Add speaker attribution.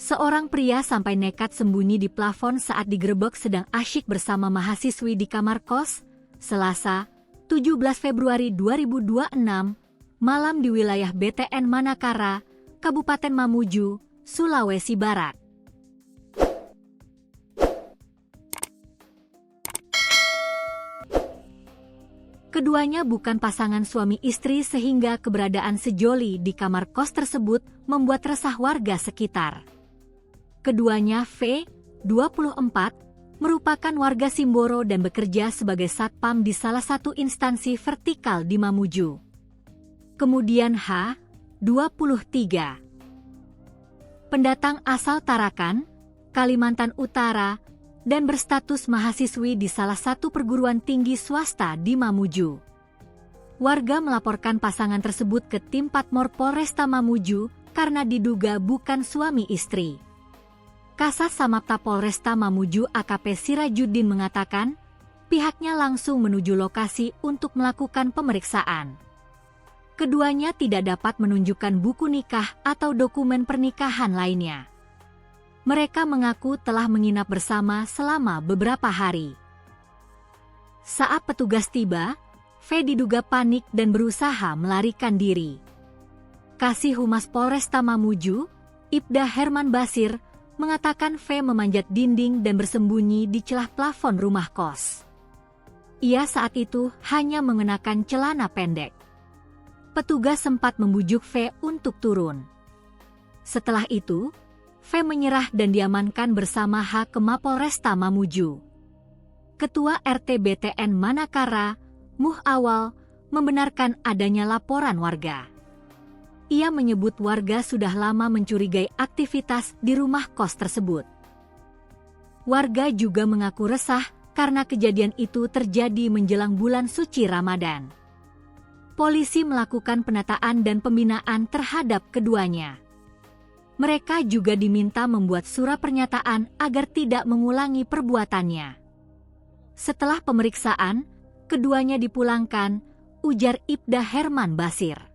Speaker 1: Seorang pria sampai nekat sembunyi di plafon saat digerebek sedang asyik bersama mahasiswi di kamar kos, Selasa, 17 Februari 2026, malam di wilayah BTN Manakara, Kabupaten Mamuju, Sulawesi Barat. Keduanya bukan pasangan suami istri sehingga keberadaan sejoli di kamar kos tersebut membuat resah warga sekitar. Keduanya V, 24, merupakan warga Simboro dan bekerja sebagai satpam di salah satu instansi vertikal di Mamuju. Kemudian H, 23, pendatang asal Tarakan, Kalimantan Utara, dan berstatus mahasiswi di salah satu perguruan tinggi swasta di Mamuju. Warga melaporkan pasangan tersebut ke tim Patmor Polresta Mamuju karena diduga bukan suami istri. Kasat Samapta Polresta Mamuju AKP Sirajuddin mengatakan, pihaknya langsung menuju lokasi untuk melakukan pemeriksaan. Keduanya tidak dapat menunjukkan buku nikah atau dokumen pernikahan lainnya. Mereka mengaku telah menginap bersama selama beberapa hari. Saat petugas tiba, V diduga panik dan berusaha melarikan diri. Kasih Humas Polresta Mamuju, Ibda Herman Basir, mengatakan V memanjat dinding dan bersembunyi di celah plafon rumah kos. Ia saat itu hanya mengenakan celana pendek. Petugas sempat membujuk V untuk turun. Setelah itu, V menyerah dan diamankan bersama H ke Mapolresta Mamuju. Ketua RT BTN Manakara, Muh Awal, membenarkan adanya laporan warga. Ia menyebut warga sudah lama mencurigai aktivitas di rumah kos tersebut. Warga juga mengaku resah karena kejadian itu terjadi menjelang bulan suci Ramadan. Polisi melakukan penataan dan pembinaan terhadap keduanya. Mereka juga diminta membuat surat pernyataan agar tidak mengulangi perbuatannya. Setelah pemeriksaan, keduanya dipulangkan, ujar Ibda Herman Basir.